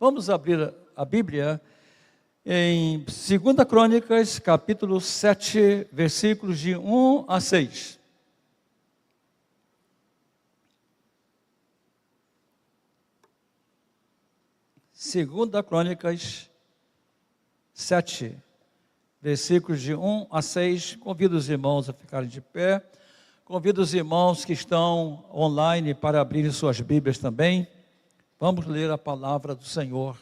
Vamos abrir a Bíblia em 2 Crônicas, capítulo 7, versículos de 1 a 6. Segunda Crônicas 7, versículos de 1 a 6. Convido os irmãos a ficarem de pé. Convido os irmãos que estão online para abrirem suas Bíblias também. Vamos ler a palavra do Senhor.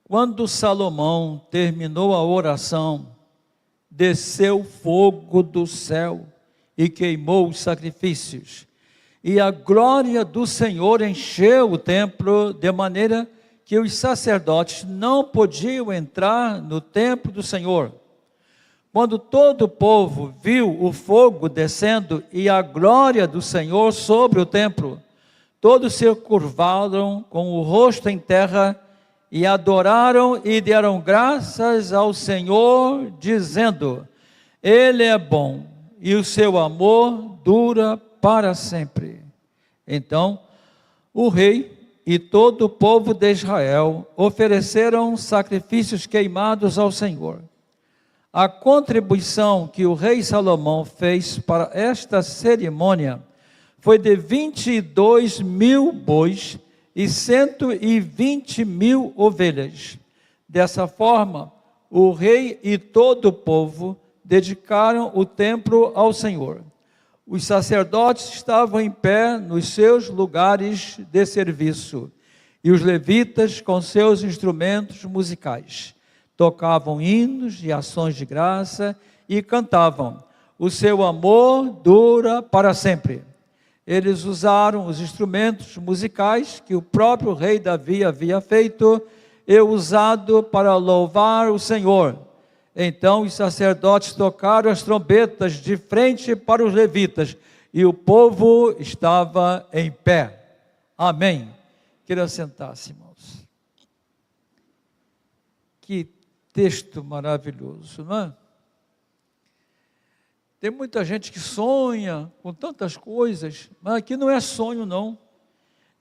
Quando Salomão terminou a oração, desceu fogo do céu e queimou os sacrifícios. E a glória do Senhor encheu o templo, de maneira que os sacerdotes não podiam entrar no templo do Senhor. Quando todo o povo viu o fogo descendo e a glória do Senhor sobre o templo, todos se curvaram com o rosto em terra e adoraram e deram graças ao Senhor, dizendo: Ele é bom e o seu amor dura para sempre. Então, o rei e todo o povo de Israel ofereceram sacrifícios queimados ao Senhor. A contribuição que o rei Salomão fez para esta cerimônia foi de 22 mil bois e 120 mil ovelhas. Dessa forma, o rei e todo o povo dedicaram o templo ao Senhor. Os sacerdotes estavam em pé nos seus lugares de serviço, e os levitas com seus instrumentos musicais tocavam hinos e ações de graça e cantavam: O seu amor dura para sempre. Eles usaram os instrumentos musicais que o próprio rei Davi havia feito e usado para louvar o Senhor. Então os sacerdotes tocaram as trombetas de frente para os levitas, e o povo estava em pé. Amém. Queira sentar-se, irmãos. Que texto maravilhoso, não é? Tem muita gente que sonha com tantas coisas, mas aqui não é sonho não.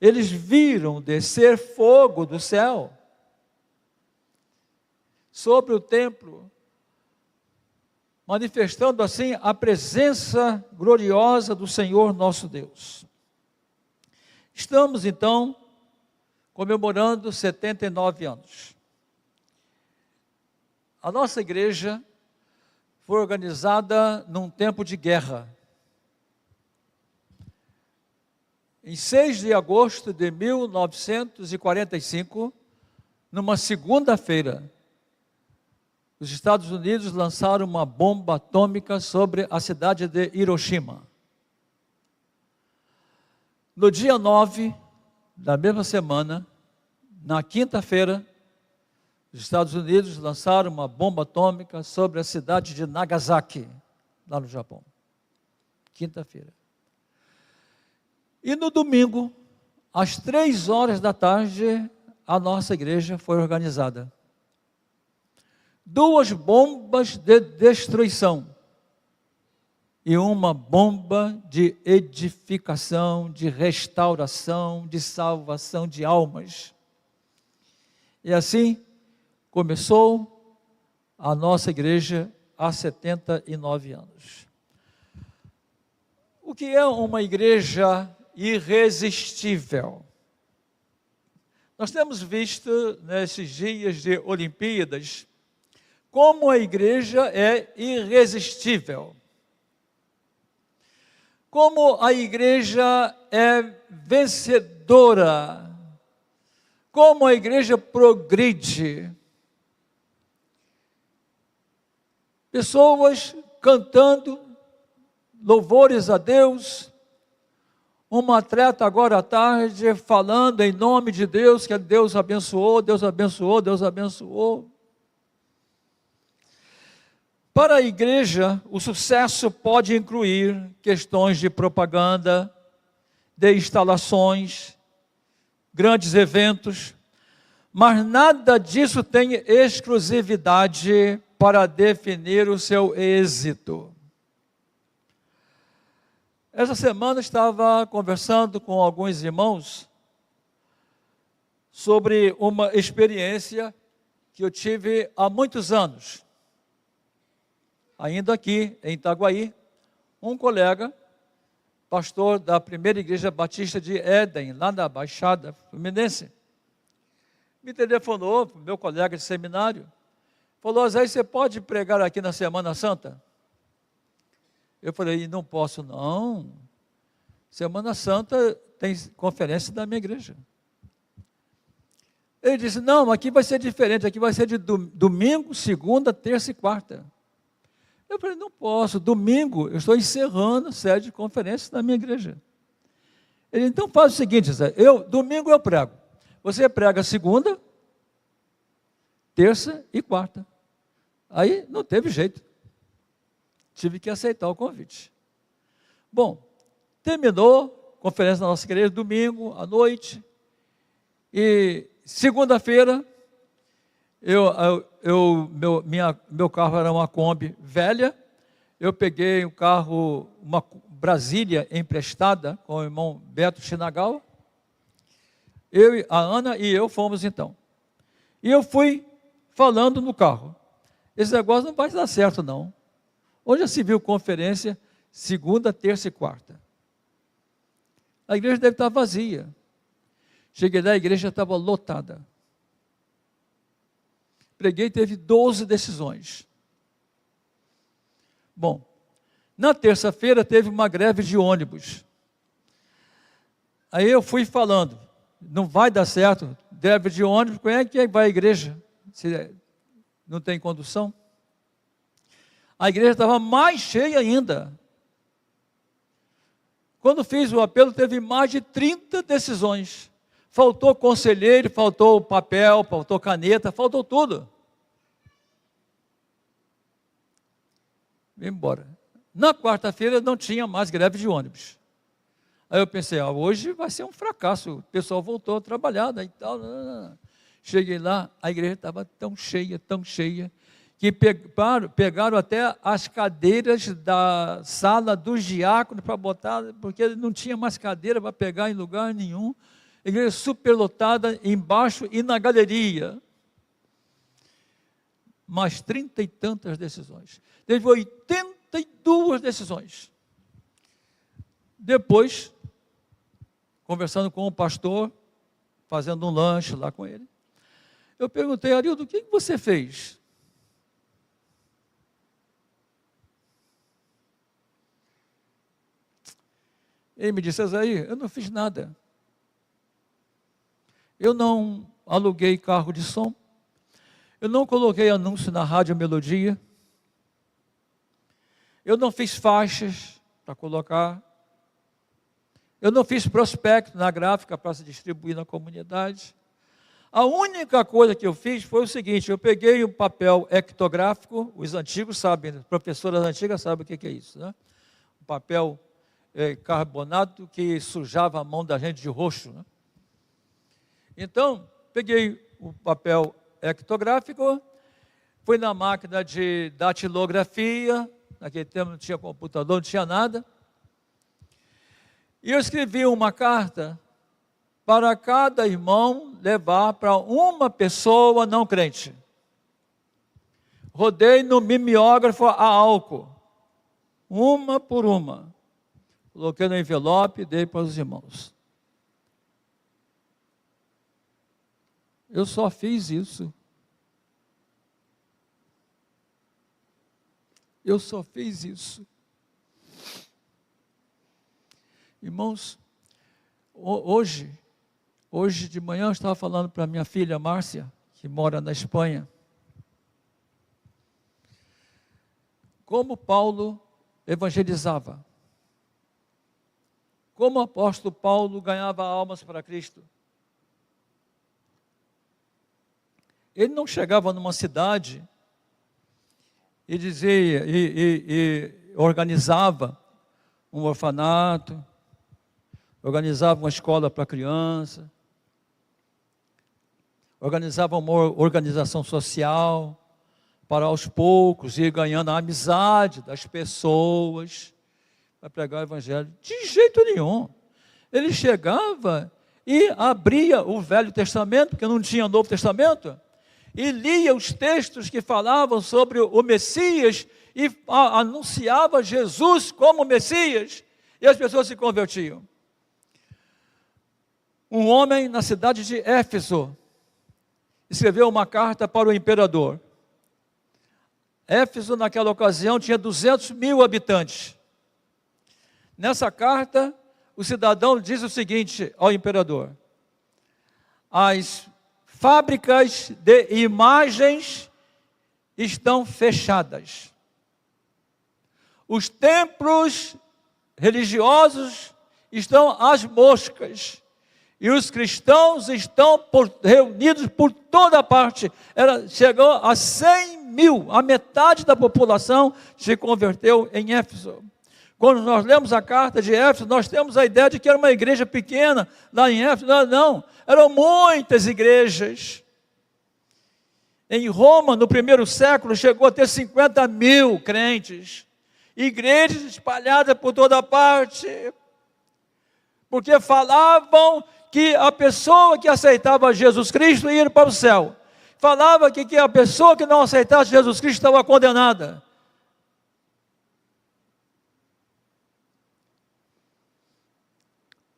Eles viram descer fogo do céu sobre o templo, manifestando assim a presença gloriosa do Senhor nosso Deus. Estamos então comemorando 79 anos. A nossa igreja foi organizada num tempo de guerra. Em 6 de agosto de 1945, numa segunda-feira, os Estados Unidos lançaram uma bomba atômica sobre a cidade de Hiroshima. No dia 9 da mesma semana, na quinta-feira, os Estados Unidos lançaram uma bomba atômica sobre a cidade de Nagasaki, lá no Japão. Quinta-feira. E no domingo, às 3 horas da tarde, a nossa igreja foi organizada. 2 bombas de destruição e uma bomba de edificação, de restauração, de salvação de almas. E assim começou a nossa igreja há 79 anos. O que é uma igreja irresistível? Nós temos visto nesses dias de Olimpíadas como a igreja é irresistível, como a igreja é vencedora, como a igreja progride. Pessoas cantando louvores a Deus, uma atleta agora à tarde falando em nome de Deus, que Deus abençoou, Deus abençoou, Deus abençoou. Para a igreja, o sucesso pode incluir questões de propaganda, de instalações, grandes eventos, mas nada disso tem exclusividade para definir o seu êxito. Essa semana estava conversando com alguns irmãos sobre uma experiência que eu tive há muitos anos. Ainda aqui em Itaguaí, um colega, pastor da primeira igreja batista de Éden, lá na Baixada Fluminense, me telefonou, meu colega de seminário, falou: Zé, você pode pregar aqui na Semana Santa? Eu falei: não posso não, Semana Santa tem conferência da minha igreja. Ele disse: não, aqui vai ser diferente, aqui vai ser de domingo, segunda, terça e quarta. Eu falei: não posso, domingo eu estou encerrando a sede de conferência da minha igreja. Ele: então faz o seguinte, Zé, domingo eu prego, você prega segunda, terça e quarta. Aí não teve jeito, tive que aceitar o convite. Bom, terminou a conferência da nossa igreja, domingo à noite, e segunda-feira, meu carro era uma Kombi velha, eu peguei um carro, uma Brasília emprestada, com o irmão Beto Chinagawa, a Ana e eu fomos então. E eu fui falando no carro: esse negócio não vai dar certo não. Hoje já se viu conferência segunda, terça e quarta. A igreja deve estar vazia. Cheguei lá, a igreja estava lotada. Preguei, teve 12 decisões. Bom, na terça-feira teve uma greve de ônibus. Aí eu fui falando: não vai dar certo, greve de ônibus, como é que vai à igreja? Se não tem condução? A igreja estava mais cheia ainda. Quando fiz o apelo, teve mais de 30 decisões. Faltou conselheiro, faltou papel, faltou caneta, faltou tudo. Vim embora. Na quarta-feira não tinha mais greve de ônibus. Aí eu pensei: hoje vai ser um fracasso, o pessoal voltou a trabalhar, e tal. Cheguei lá, a igreja estava tão cheia, que pegaram até as cadeiras da sala dos diáconos para botar, porque não tinha mais cadeira para pegar em lugar nenhum. Igreja superlotada embaixo e na galeria. Mais 30 e tantas decisões. Teve 82 decisões. Depois, conversando com o pastor, fazendo um lanche lá com ele, eu perguntei: Arildo, o que você fez? Ele me disse: Azaí, eu não fiz nada. Eu não aluguei carro de som, eu não coloquei anúncio na Rádio Melodia, eu não fiz faixas para colocar, eu não fiz prospecto na gráfica para se distribuir na comunidade. A única coisa que eu fiz foi o seguinte: eu peguei um papel ectográfico, os antigos sabem, as professoras antigas sabem o que é isso, né? Um papel carbonato que sujava a mão da gente de roxo, né? Então, peguei o papel ectográfico, fui na máquina de datilografia, naquele tempo não tinha computador, não tinha nada, e eu escrevi uma carta para cada irmão levar para uma pessoa não crente. Rodei no mimeógrafo a álcool, uma por uma, coloquei no envelope e dei para os irmãos. Eu só fiz isso. Eu só fiz isso. Irmãos, hoje de manhã eu estava falando para minha filha Márcia, que mora na Espanha, como Paulo evangelizava, como o apóstolo Paulo ganhava almas para Cristo. Ele não chegava numa cidade e dizia, e organizava um orfanato, organizava uma escola para criança, organizava uma organização social, para aos poucos ir ganhando a amizade das pessoas, para pregar o evangelho. De jeito nenhum. Ele chegava e abria o Velho Testamento, porque não tinha Novo Testamento, e lia os textos que falavam sobre o Messias e anunciava Jesus como Messias, e as pessoas se convertiam. Um homem na cidade de Éfeso escreveu uma carta para o imperador. Éfeso, naquela ocasião, tinha 200 mil habitantes. Nessa carta, o cidadão diz o seguinte ao imperador: as fábricas de imagens estão fechadas. Os templos religiosos estão às moscas. E os cristãos estão reunidos por toda parte. Chegou a 100 mil, a metade da população se converteu em Éfeso. Quando nós lemos a carta de Éfeso, nós temos a ideia de que era uma igreja pequena lá em Éfeso. Não, eram muitas igrejas. Em Roma, no primeiro século, chegou a ter 50 mil crentes. Igrejas espalhadas por toda parte. Porque falavam que a pessoa que aceitava Jesus Cristo ia para o céu. Falava que a pessoa que não aceitasse Jesus Cristo estava condenada.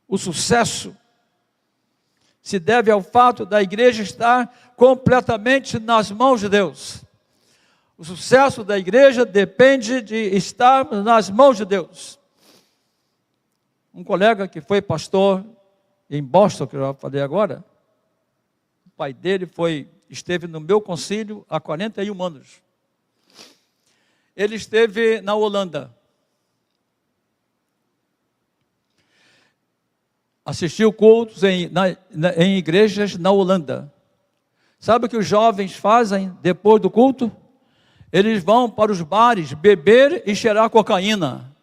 O sucesso se deve ao fato da igreja estar completamente nas mãos de Deus. O sucesso da igreja depende de estar nas mãos de Deus. Um colega que foi pastor em Boston, que eu já falei agora, o pai dele esteve no meu concílio há 41 anos. Ele esteve na Holanda. Assistiu cultos em igrejas na Holanda. Sabe o que os jovens fazem depois do culto? Eles vão para os bares beber e cheirar cocaína.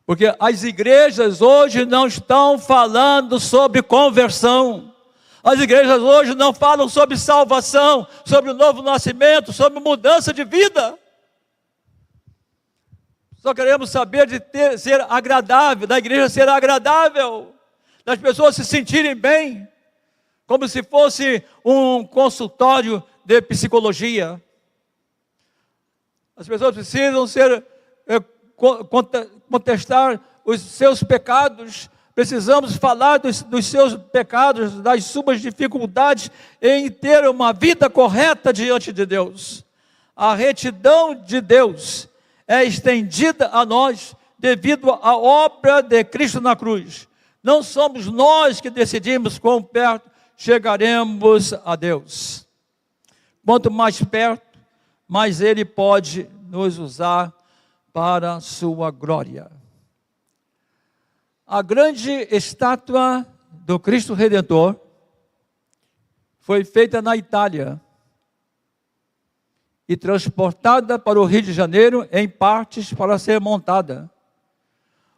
Porque as igrejas hoje não estão falando sobre conversão. As igrejas hoje não falam sobre salvação, sobre o novo nascimento, sobre mudança de vida. Só queremos saber de ser agradável, da igreja ser agradável, das pessoas se sentirem bem, como se fosse um consultório de psicologia. As pessoas precisam contestar os seus pecados, precisamos falar dos seus pecados, das suas dificuldades, em ter uma vida correta diante de Deus. A retidão de Deus é estendida a nós devido à obra de Cristo na cruz. Não somos nós que decidimos quão perto chegaremos a Deus. Quanto mais perto, mais Ele pode nos usar para a sua glória. A grande estátua do Cristo Redentor foi feita na Itália e transportada para o Rio de Janeiro em partes para ser montada.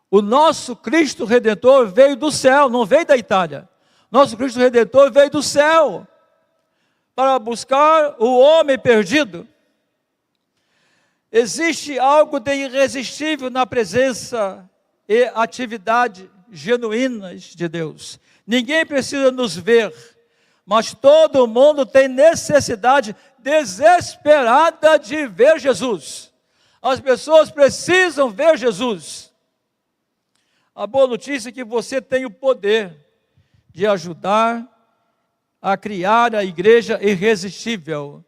O nosso Cristo Redentor veio do céu, não veio da Itália. Nosso Cristo Redentor veio do céu para buscar o homem perdido. Existe algo de irresistível na presença e atividade genuínas de Deus. Ninguém precisa nos ver, mas todo mundo tem necessidade desesperada de ver Jesus. As pessoas precisam ver Jesus. A boa notícia é que você tem o poder de ajudar a criar a igreja irresistível,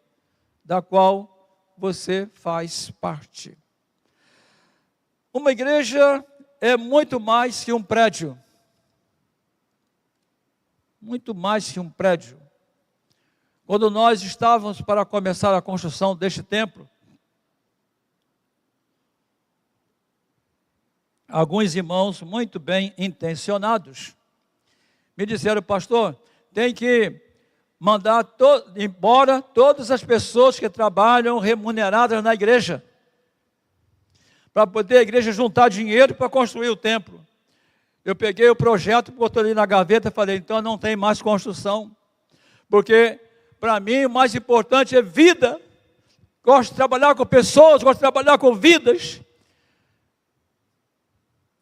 da qual você faz parte. Uma igreja é muito mais que um prédio. Muito mais que um prédio. Quando nós estávamos para começar a construção deste templo, alguns irmãos muito bem intencionados me disseram: pastor, tem que mandar embora todas as pessoas que trabalham remuneradas na igreja, para poder a igreja juntar dinheiro para construir o templo. Eu peguei o projeto, botei ali na gaveta e falei: então não tem mais construção, porque para mim o mais importante é vida. Gosto de trabalhar com pessoas, gosto de trabalhar com vidas.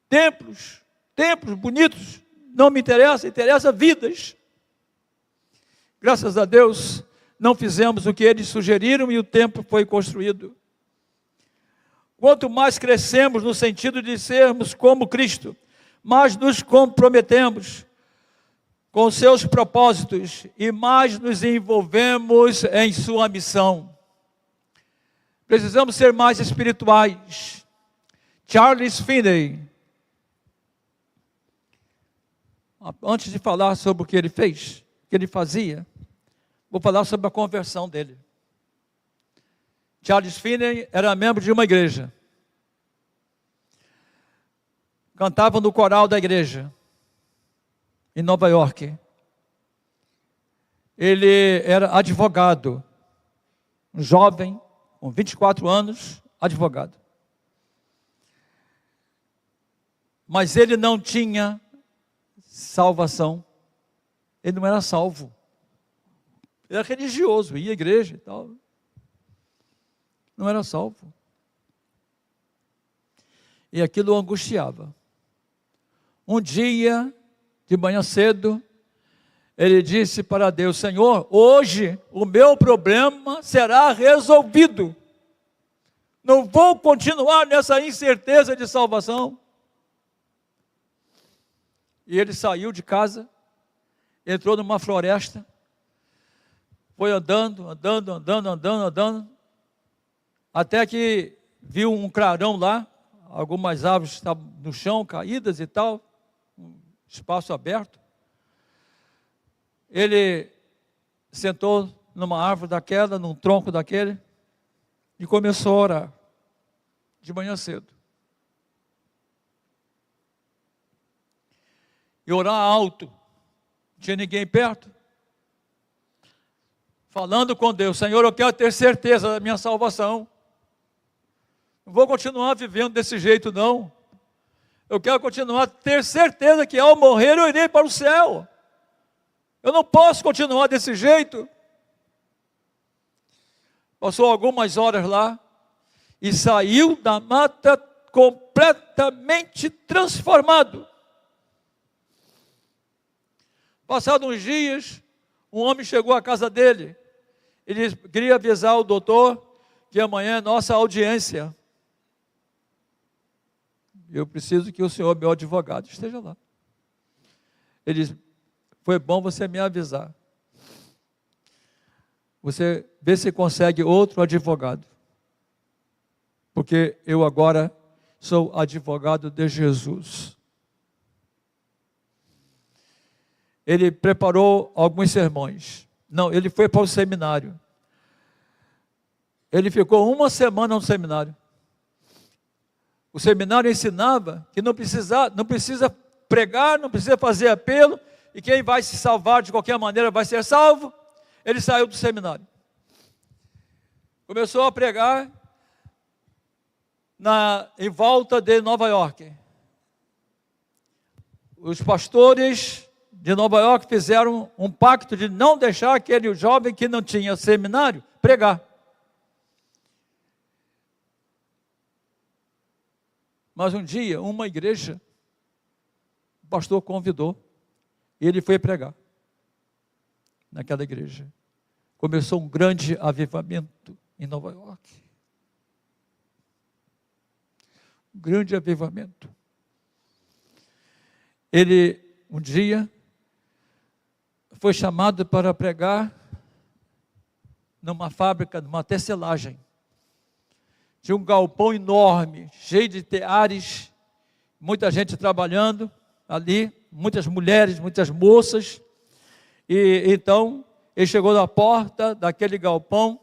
Templos bonitos, não me interessa, interessa vidas. Graças a Deus, não fizemos o que eles sugeriram e o templo foi construído. Quanto mais crescemos no sentido de sermos como Cristo, mais nos comprometemos com seus propósitos e mais nos envolvemos em sua missão. Precisamos ser mais espirituais. Charles Finney, antes de falar sobre o que ele fez, o que ele fazia, vou falar sobre a conversão dele. Charles Finney era membro de uma igreja. Cantava no coral da igreja, em Nova York. Ele era advogado, um jovem, com 24 anos, advogado. Mas ele não tinha salvação. Ele não era salvo. Ele era religioso, ia à igreja e tal. Não era salvo. E aquilo o angustiava. Um dia, de manhã cedo, ele disse para Deus: Senhor, hoje o meu problema será resolvido. Não vou continuar nessa incerteza de salvação. E ele saiu de casa, entrou numa floresta, foi andando, até que viu um clarão lá, algumas árvores estavam no chão, caídas e tal, um espaço aberto. Ele sentou numa árvore daquela, num tronco daquele, e começou a orar, de manhã cedo. E orar alto, não tinha ninguém perto. Falando com Deus: Senhor, eu quero ter certeza da minha salvação. Não vou continuar vivendo desse jeito, não. Eu quero continuar a ter certeza que ao morrer eu irei para o céu. Eu não posso continuar desse jeito. Passou algumas horas lá e saiu da mata completamente transformado. Passados uns dias, um homem chegou à casa dele. Ele disse: queria avisar o doutor que amanhã é nossa audiência. Eu preciso que o senhor, meu advogado, esteja lá. Ele disse: foi bom você me avisar. Você vê se consegue outro advogado. Porque eu agora sou advogado de Jesus. Ele preparou alguns sermões. Não, ele foi para o seminário. Ele ficou uma semana no seminário. O seminário ensinava que não precisa pregar, não precisa fazer apelo, e quem vai se salvar de qualquer maneira vai ser salvo. Ele saiu do seminário. Começou a pregar em volta de Nova York. Os pastores de Nova York fizeram um pacto de não deixar aquele jovem que não tinha seminário pregar. Mas um dia, uma igreja, o pastor convidou, e ele foi pregar naquela igreja. Começou um grande avivamento em Nova York. Um grande avivamento. Ele, um dia, foi chamado para pregar numa fábrica, numa tecelagem. Tinha um galpão enorme, cheio de teares, muita gente trabalhando ali, muitas mulheres, muitas moças. E então, ele chegou na porta daquele galpão,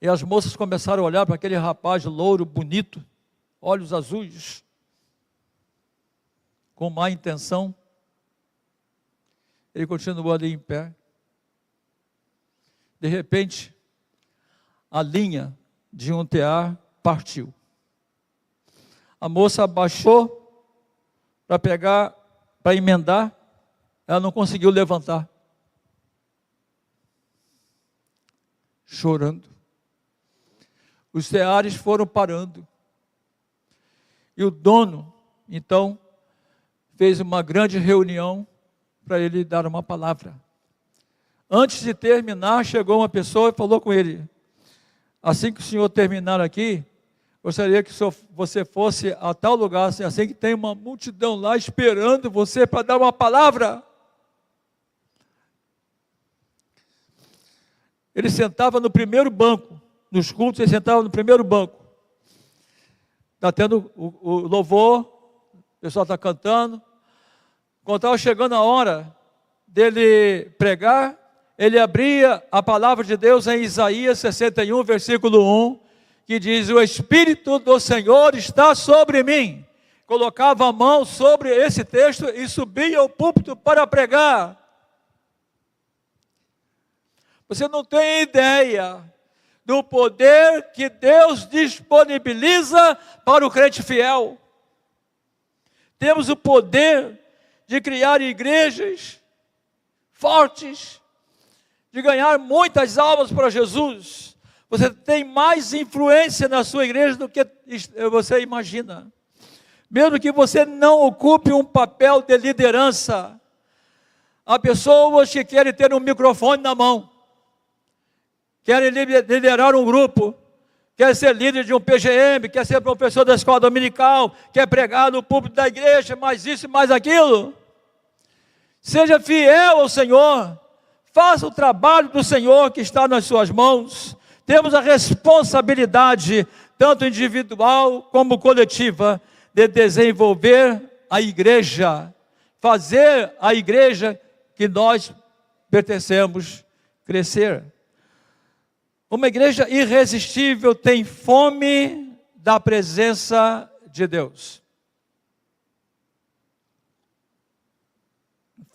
e as moças começaram a olhar para aquele rapaz louro, bonito, olhos azuis, com má intenção. Ele continuou ali em pé. De repente, a linha de um tear partiu. A moça abaixou para pegar, para emendar, ela não conseguiu levantar. Chorando. Os teares foram parando. E o dono, então, fez uma grande reunião para ele dar uma palavra. Antes de terminar, chegou uma pessoa e falou com ele: assim que o senhor terminar aqui, gostaria que você fosse a tal lugar, assim que tem uma multidão lá esperando você para dar uma palavra. Ele sentava no primeiro banco, nos cultos ele sentava no primeiro banco. Está tendo o louvor, o pessoal está cantando. Quando estava chegando a hora dele pregar, ele abria a palavra de Deus em Isaías 61, versículo 1, que diz: o Espírito do Senhor está sobre mim. Colocava a mão sobre esse texto e subia ao púlpito para pregar. Você não tem ideia do poder que Deus disponibiliza para o crente fiel. Temos o poder de criar igrejas fortes, de ganhar muitas almas para Jesus. Você tem mais influência na sua igreja do que você imagina. Mesmo que você não ocupe um papel de liderança, há pessoas que querem ter um microfone na mão, querem liderar um grupo, quer ser líder de um PGM, quer ser professor da escola dominical, quer pregar no púlpito da igreja, mais isso e mais aquilo. Seja fiel ao Senhor, faça o trabalho do Senhor que está nas suas mãos. Temos a responsabilidade, tanto individual como coletiva, de desenvolver a igreja, fazer a igreja que nós pertencemos crescer. Uma igreja irresistível tem fome da presença de Deus.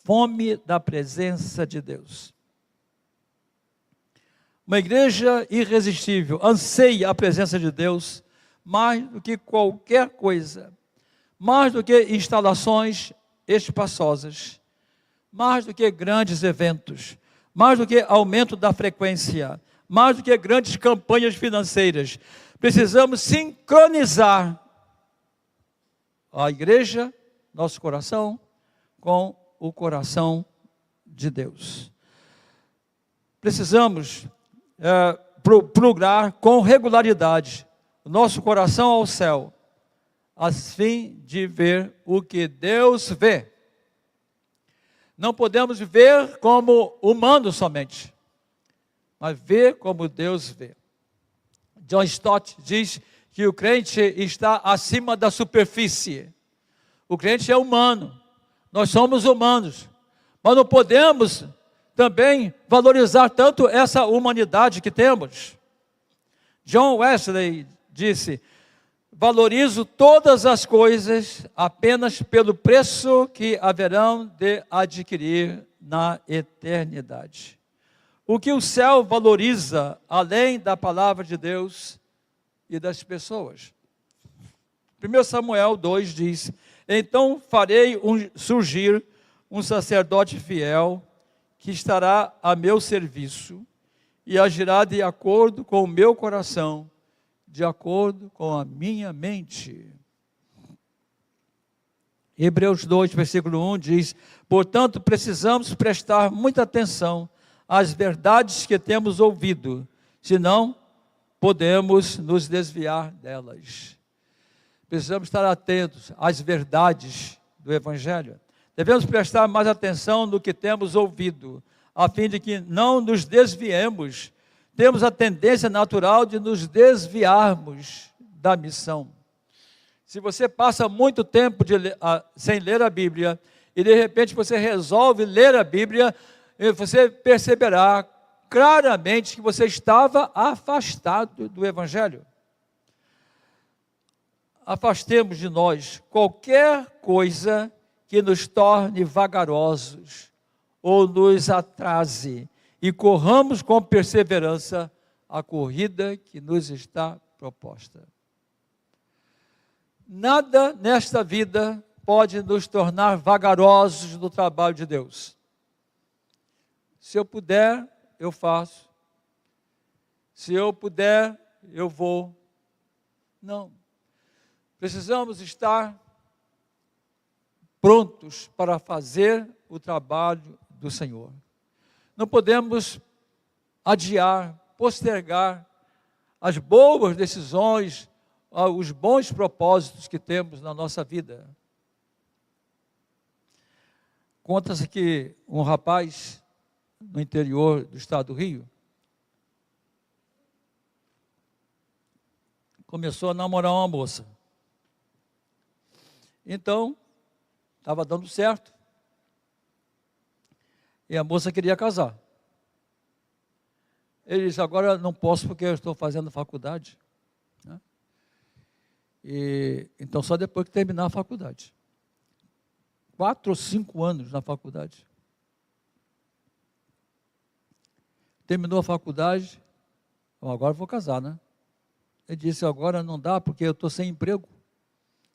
Fome da presença de Deus. Uma igreja irresistível anseia a presença de Deus mais do que qualquer coisa, mais do que instalações espaçosas, mais do que grandes eventos, mais do que aumento da frequência, mais do que grandes campanhas financeiras. Precisamos sincronizar a igreja, nosso coração, com o coração de Deus. Precisamos plugar com regularidade o nosso coração ao céu, a fim de ver o que Deus vê. Não podemos ver como humanos somente, mas ver como Deus vê. John Stott diz que o crente está acima da superfície. O crente é humano, nós somos humanos, mas não podemos também valorizar tanto essa humanidade que temos. John Wesley disse: valorizo todas as coisas apenas pelo preço que haverão de adquirir na eternidade. O que o céu valoriza, além da palavra de Deus e das pessoas. 1 Samuel 2 diz: então farei surgir um sacerdote fiel, que estará a meu serviço, e agirá de acordo com o meu coração, de acordo com a minha mente. Hebreus 2, versículo 1 diz: portanto, precisamos prestar muita atenção às verdades que temos ouvido, senão podemos nos desviar delas. Precisamos estar atentos às verdades do Evangelho. Devemos prestar mais atenção no que temos ouvido, a fim de que não nos desviemos. Temos a tendência natural de nos desviarmos da missão. Se você passa muito tempo sem ler a Bíblia, e de repente você resolve ler a Bíblia, você perceberá claramente que você estava afastado do Evangelho. Afastemos de nós qualquer coisa que nos torne vagarosos ou nos atrase, e corramos com perseverança a corrida que nos está proposta. Nada nesta vida pode nos tornar vagarosos no trabalho de Deus. Se eu puder, eu faço. Se eu puder, eu vou. Não. Precisamos estar prontos para fazer o trabalho do Senhor. Não podemos adiar, postergar as boas decisões, os bons propósitos que temos na nossa vida. Conta-se que um rapaz no interior do estado do Rio começou a namorar uma moça. Então, estava dando certo. E a moça queria casar. Ele disse, agora não posso porque eu estou fazendo faculdade. Né? Então, só depois que terminar a faculdade. 4 ou 5 anos na faculdade. Terminou a faculdade, agora vou casar, né? Ele disse, agora não dá porque eu estou sem emprego,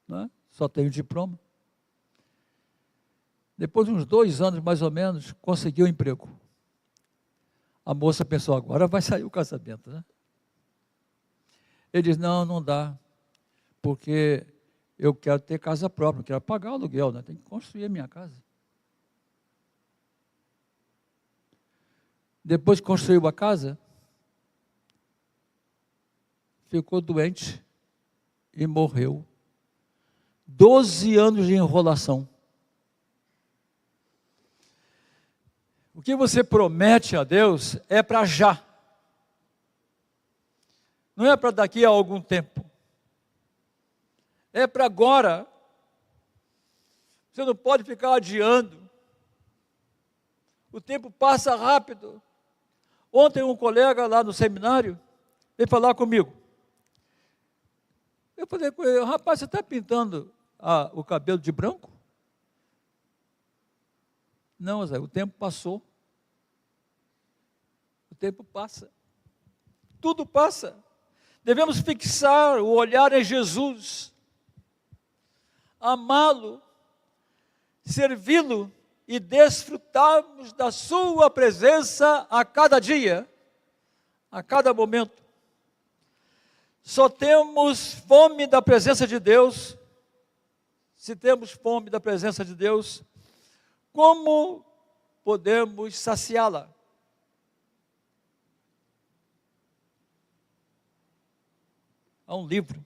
né? Só tenho diploma. Depois de uns 2 anos, mais ou menos, conseguiu um emprego. A moça pensou, agora vai sair o casamento, né? Ele disse, não dá, porque eu quero ter casa própria, não quero pagar aluguel, né? Tenho que construir a minha casa. Depois que construiu a casa, ficou doente e morreu. 12 anos de enrolação. O que você promete a Deus é para já. Não é para daqui a algum tempo. É para agora. Você não pode ficar adiando. O tempo passa rápido. Ontem um colega lá no seminário veio falar comigo. Eu falei com ele, rapaz, você está pintando o cabelo de branco? Não, Zé, o tempo passou. O tempo passa. Tudo passa. Devemos fixar o olhar em Jesus. Amá-lo, servi-lo e desfrutarmos da sua presença a cada dia, a cada momento. Só temos fome da presença de Deus, se temos fome da presença de Deus, como podemos saciá-la? Há um livro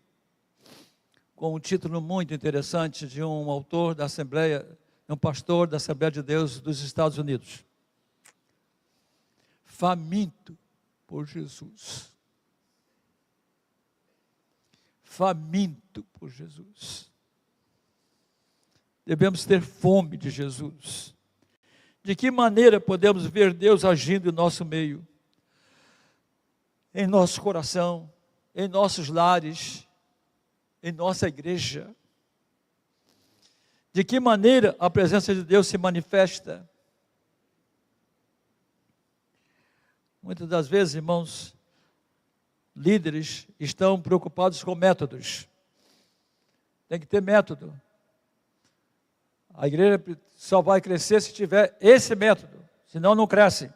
com um título muito interessante de um autor da Assembleia, um pastor da Assembleia de Deus dos Estados Unidos. Faminto por Jesus. Faminto por Jesus. Devemos ter fome de Jesus. De que maneira podemos ver Deus agindo em nosso meio? Em nosso coração, em nossos lares, em nossa igreja. De que maneira a presença de Deus se manifesta? Muitas das vezes, irmãos, líderes estão preocupados com métodos. Tem que ter método. A igreja só vai crescer se tiver esse método, senão não cresce.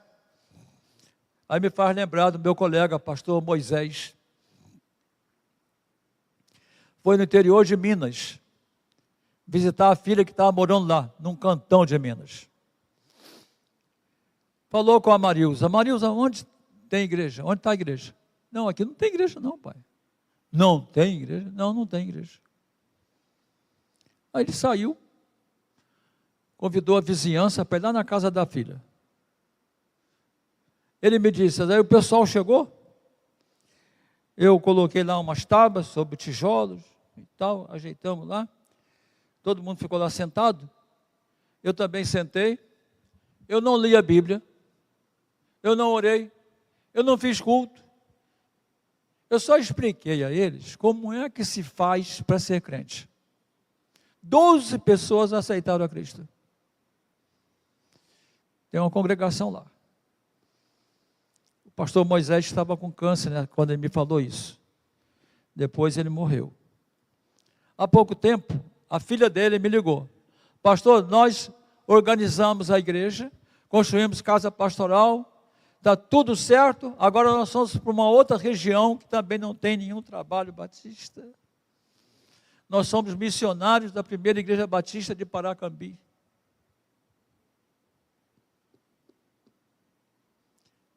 Aí me faz lembrar do meu colega, pastor Moisés. Foi no interior de Minas, visitar a filha que estava morando lá, num cantão de Minas. Falou com a Marilza, onde tem igreja? Onde está a igreja? Não, aqui não tem igreja não, pai. Não tem igreja? Não tem igreja. Aí ele saiu, convidou a vizinhança para ir lá na casa da filha. Ele me disse, aí o pessoal chegou, eu coloquei lá umas tábuas sobre tijolos e tal, ajeitamos lá, todo mundo ficou lá sentado, eu também sentei, eu não li a Bíblia, eu não orei, eu não fiz culto, eu só expliquei a eles como é que se faz para ser crente. 12 pessoas aceitaram a Cristo. Tem uma congregação lá. O pastor Moisés estava com câncer, né, quando ele me falou isso. Depois ele morreu. Há pouco tempo, a filha dele me ligou. Pastor, nós organizamos a igreja, construímos casa pastoral, está tudo certo, agora nós vamos para uma outra região que também não tem nenhum trabalho batista. Nós somos missionários da primeira igreja batista de Paracambi.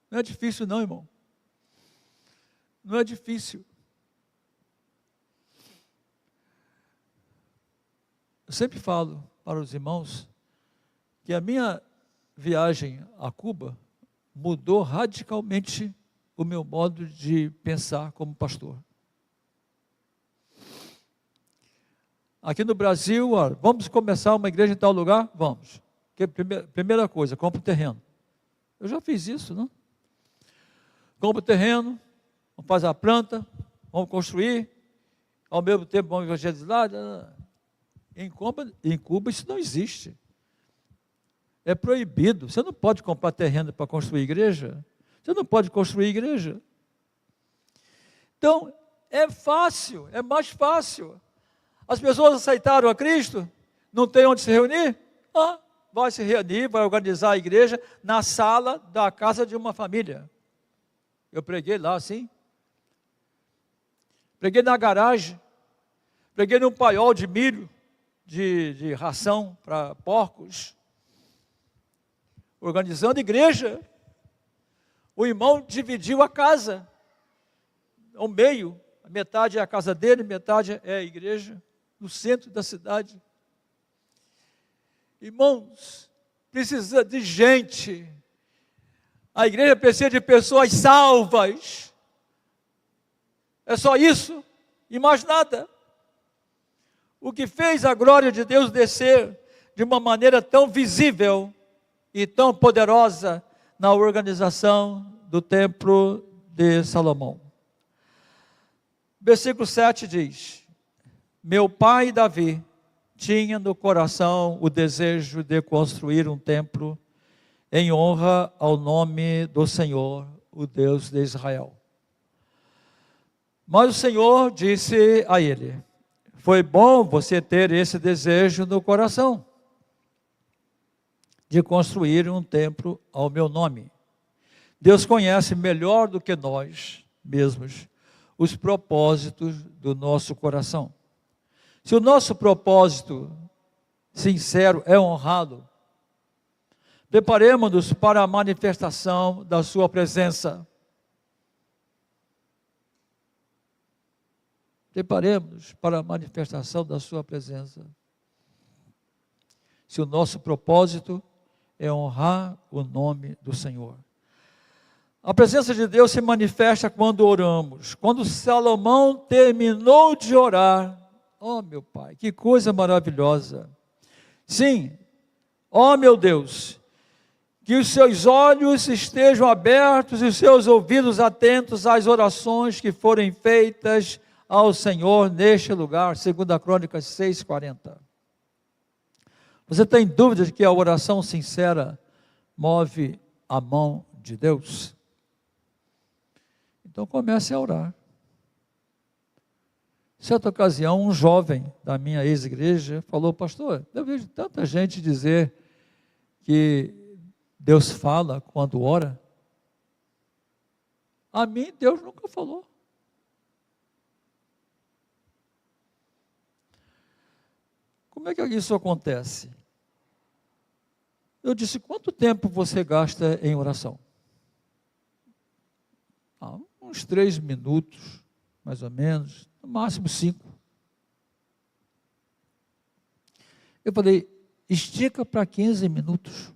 Não é difícil não, irmão. Não é difícil. Eu sempre falo para os irmãos que a minha viagem a Cuba mudou radicalmente o meu modo de pensar como pastor. Aqui no Brasil, olha, vamos começar uma igreja em tal lugar? Vamos. Primeira coisa, compra o terreno. Eu já fiz isso, não? Compra o terreno, vamos fazer a planta, vamos construir, ao mesmo tempo vamos evangelizar. Em Cuba isso não existe. É proibido. Você não pode comprar terreno para construir igreja. Você não pode construir igreja. Então, é fácil, é mais fácil. As pessoas aceitaram a Cristo, não tem onde se reunir? Vai se reunir, vai organizar a igreja na sala da casa de uma família. Eu preguei lá assim. Preguei na garagem. Preguei num paiol de milho, de ração para porcos. Organizando igreja. O irmão dividiu a casa ao meio. Metade é a casa dele, metade é a igreja, no centro da cidade. Irmãos, precisa de gente. A igreja precisa de pessoas salvas. É só isso e mais nada. O que fez a glória de Deus descer de uma maneira tão visível e tão poderosa na organização do templo de Salomão. Versículo 7 diz: meu pai Davi tinha no coração o desejo de construir um templo em honra ao nome do Senhor, o Deus de Israel. Mas o Senhor disse a ele: foi bom você ter esse desejo no coração, de construir um templo ao meu nome. Deus conhece melhor do que nós mesmos os propósitos do nosso coração. Se o nosso propósito sincero é honrado, preparemos-nos para a manifestação da sua presença. Preparemos-nos para a manifestação da sua presença. Se o nosso propósito é honrar o nome do Senhor. A presença de Deus se manifesta quando oramos. Quando Salomão terminou de orar, oh meu Pai, que coisa maravilhosa. Sim, oh meu Deus, que os seus olhos estejam abertos e os seus ouvidos atentos às orações que forem feitas ao Senhor neste lugar, 2 Crônicas 6:40. Você tem dúvida de que a oração sincera move a mão de Deus? Então comece a orar. Certa ocasião, um jovem da minha ex-igreja falou: pastor, eu vejo tanta gente dizer que Deus fala quando ora. A mim, Deus nunca falou. Como é que isso acontece? Eu disse: quanto tempo você gasta em oração? Uns 3 minutos, mais ou menos, no máximo 5. Eu falei: estica para 15 minutos.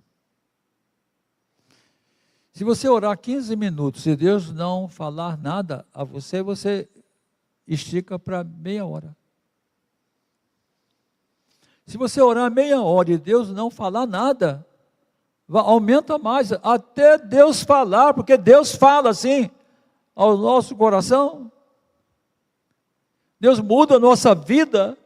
Se você orar 15 minutos e Deus não falar nada a você, você estica para meia hora. Se você orar meia hora e Deus não falar nada, aumenta mais, até Deus falar, porque Deus fala assim ao nosso coração. Deus muda a nossa vida.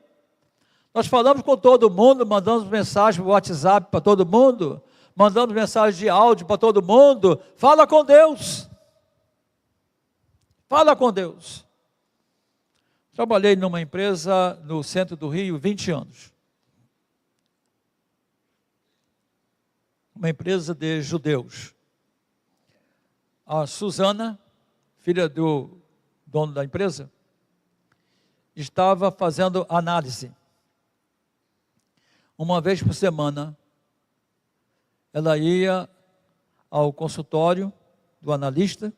Nós falamos com todo mundo, mandamos mensagem no WhatsApp para todo mundo, mandamos mensagem de áudio para todo mundo. Fala com Deus. Fala com Deus. Trabalhei numa empresa no centro do Rio 20 anos. Uma empresa de judeus. A Suzana, filha do dono da empresa, estava fazendo análise. Uma vez por semana, ela ia ao consultório do analista.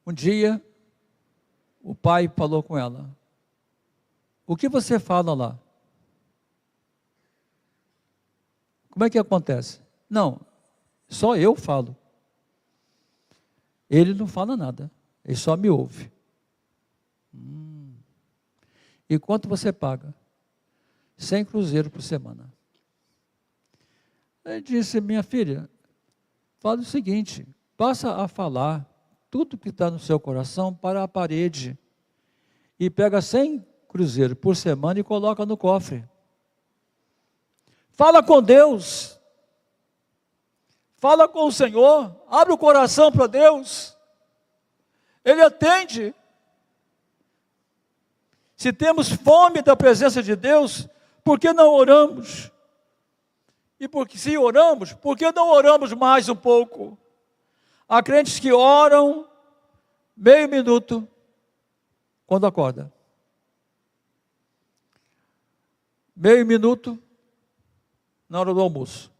Um dia, o pai falou com ela: o que você fala lá? Como é que acontece? Não, só eu falo. Ele não fala nada, ele só me ouve. E quanto você paga? 100 cruzeiros por semana. Ele disse: minha filha, fala o seguinte, passa a falar tudo que está no seu coração para a parede e pega 100 cruzeiros por semana e coloca no cofre. Fala com Deus, fala com o Senhor, abre o coração para Deus, Ele atende. Se temos fome da presença de Deus, por que não oramos? E porque, se oramos, por que não oramos mais um pouco? Há crentes que oram meio minuto quando acorda, meio minuto na hora do almoço,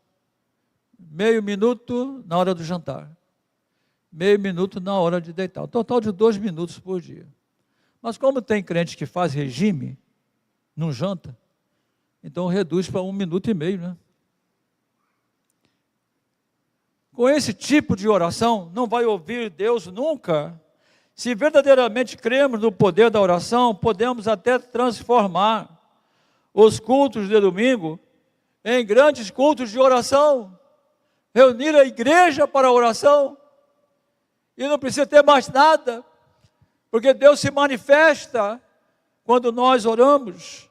meio minuto na hora do jantar, meio minuto na hora de deitar, um total de 2 minutos por dia. Mas como tem crente que faz regime, não janta, então reduz para 1,5 minutos, né? Com esse tipo de oração, não vai ouvir Deus nunca. Se verdadeiramente cremos no poder da oração, podemos até transformar os cultos de domingo em grandes cultos de oração, reunir a igreja para a oração, e não precisa ter mais nada, porque Deus se manifesta quando nós oramos.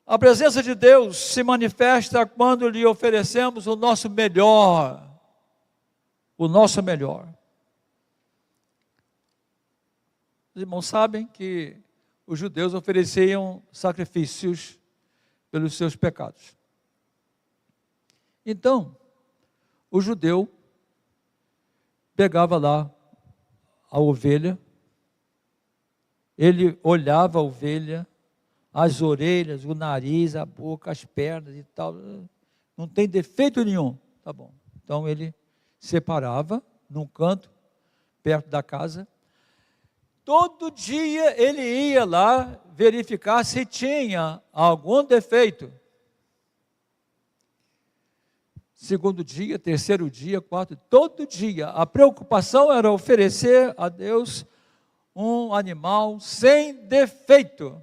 A presença de Deus se manifesta quando lhe oferecemos o nosso melhor. O nosso melhor. Os irmãos sabem que os judeus ofereciam sacrifícios pelos seus pecados. Então, o judeu pegava lá a ovelha, ele olhava a ovelha, as orelhas, o nariz, a boca, as pernas e tal, não tem defeito nenhum, tá bom. Então ele separava num canto, perto da casa. Todo dia ele ia lá verificar se tinha algum defeito. Segundo dia, terceiro dia, quarto, todo dia. A preocupação era oferecer a Deus um animal sem defeito.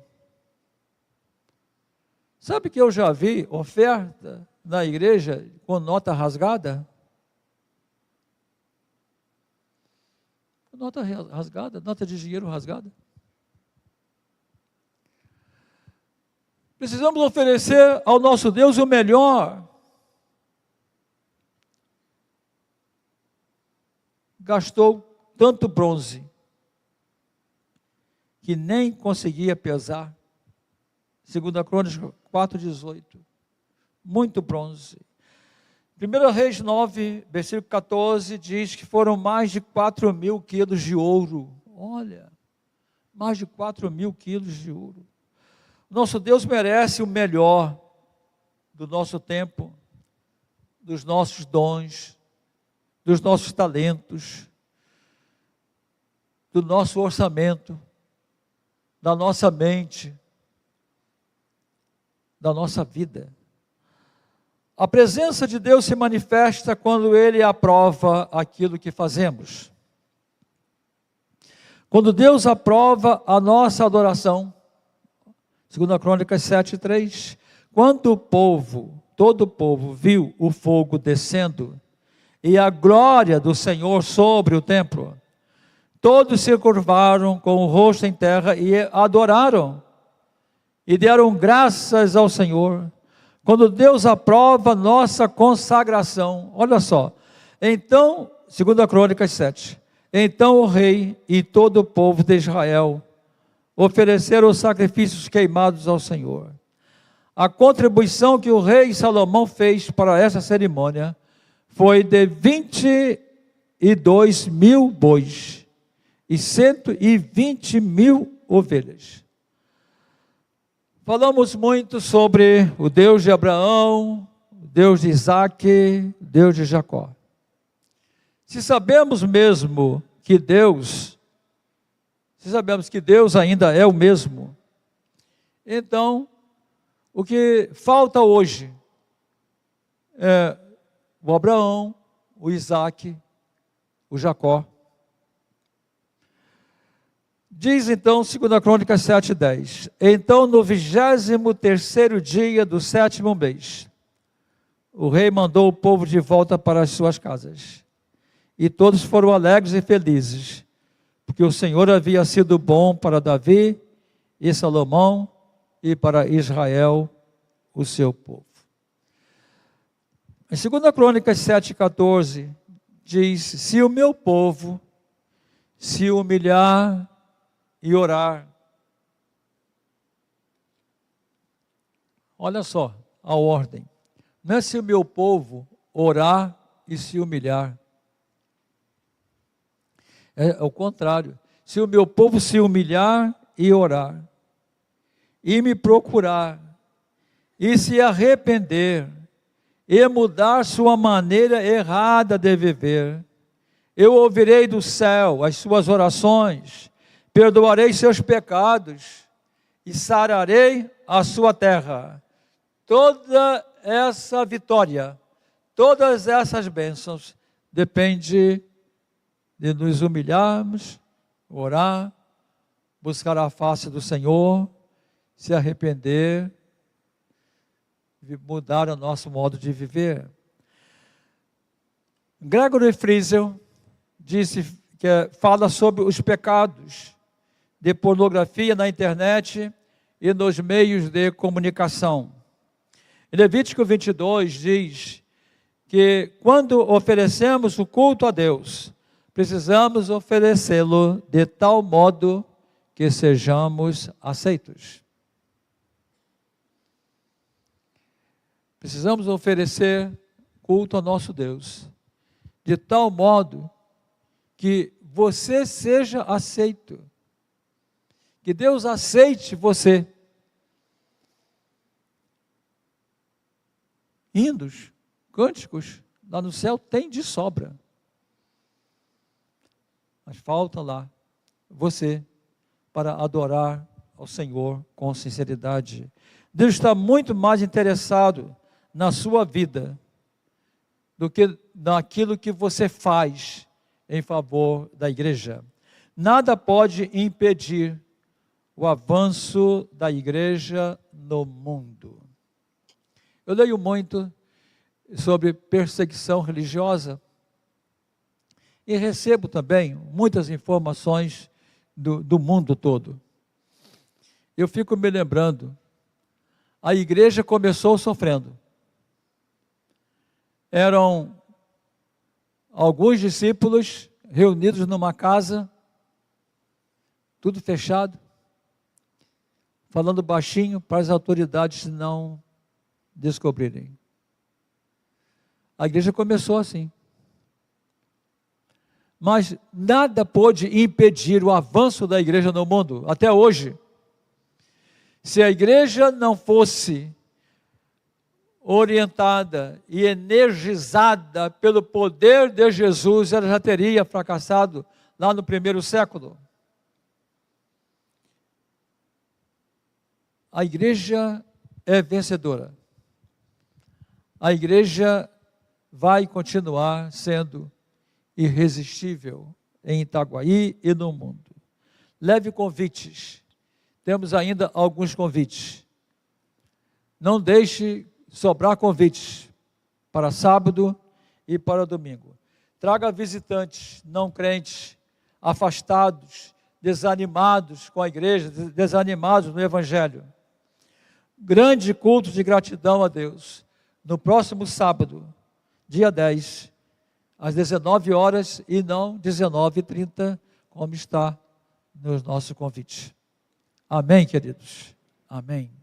Sabe que eu já vi oferta na igreja com nota rasgada? Nota rasgada, nota de dinheiro rasgada. Precisamos oferecer ao nosso Deus o melhor. Gastou tanto bronze que nem conseguia pesar. 2 Crônicas 4,18. Muito bronze. 1 Reis 9, versículo 14, diz que foram mais de 4.000 quilos de ouro. Olha, mais de 4.000 quilos de ouro. Nosso Deus merece o melhor do nosso tempo, dos nossos dons, dos nossos talentos, do nosso orçamento, da nossa mente, da nossa vida. A presença de Deus se manifesta quando Ele aprova aquilo que fazemos. Quando Deus aprova a nossa adoração, 2 Crônicas 7:3, quando o povo, todo o povo, viu o fogo descendo e a glória do Senhor sobre o templo, todos se curvaram com o rosto em terra e adoraram, e deram graças ao Senhor. Quando Deus aprova nossa consagração, olha só, então, 2 Crônicas 7, então o rei e todo o povo de Israel ofereceram sacrifícios queimados ao Senhor. A contribuição que o rei Salomão fez para essa cerimônia foi de 22.000 bois e 120.000 ovelhas. Falamos muito sobre o Deus de Abraão, o Deus de Isaque, o Deus de Jacó. Se sabemos que Deus ainda é o mesmo, então o que falta hoje é o Abraão, o Isaque, o Jacó. Diz então, 2 Crônicas 7:10, então no 23º dia do 7º mês, o rei mandou o povo de volta para as suas casas, e todos foram alegres e felizes, porque o Senhor havia sido bom para Davi e Salomão e para Israel, o seu povo. Em 2 Crônicas 7:14, diz, se o meu povo se humilhar e orar. Olha só a ordem. Não é se o meu povo orar e se humilhar. É o contrário. Se o meu povo se humilhar e orar, e me procurar, e se arrepender, e mudar sua maneira errada de viver, eu ouvirei do céu as suas orações, perdoarei seus pecados e sararei a sua terra. Toda essa vitória, todas essas bênçãos, depende de nos humilharmos, orar, buscar a face do Senhor, se arrepender, mudar o nosso modo de viver. Gregory Friesel fala sobre os pecados de pornografia na internet e nos meios de comunicação. Em Levítico 22 diz que quando oferecemos o culto a Deus, precisamos oferecê-lo de tal modo que sejamos aceitos. Precisamos oferecer culto ao nosso Deus de tal modo que você seja aceito. Que Deus aceite você. Hinos, cânticos, lá no céu tem de sobra. Mas falta lá você para adorar ao Senhor com sinceridade. Deus está muito mais interessado na sua vida do que naquilo que você faz em favor da igreja. Nada pode impedir o avanço da igreja no mundo. Eu leio muito sobre perseguição religiosa e recebo também muitas informações do mundo todo. Eu fico me lembrando, a igreja começou sofrendo. Eram alguns discípulos reunidos numa casa, tudo fechado, falando baixinho para as autoridades não descobrirem. A igreja começou assim. Mas nada pôde impedir o avanço da igreja no mundo, até hoje. Se a igreja não fosse orientada e energizada pelo poder de Jesus, ela já teria fracassado lá no primeiro século. A igreja é vencedora. A igreja vai continuar sendo irresistível em Itaguaí e no mundo. Leve convites. Temos ainda alguns convites. Não deixe sobrar convites para sábado e para domingo. Traga visitantes não crentes, afastados, desanimados com a igreja, desanimados no evangelho. Grande culto de gratidão a Deus. No próximo sábado, dia 10, às 19 horas e não 19h30, como está no nosso convite. Amém, queridos? Amém.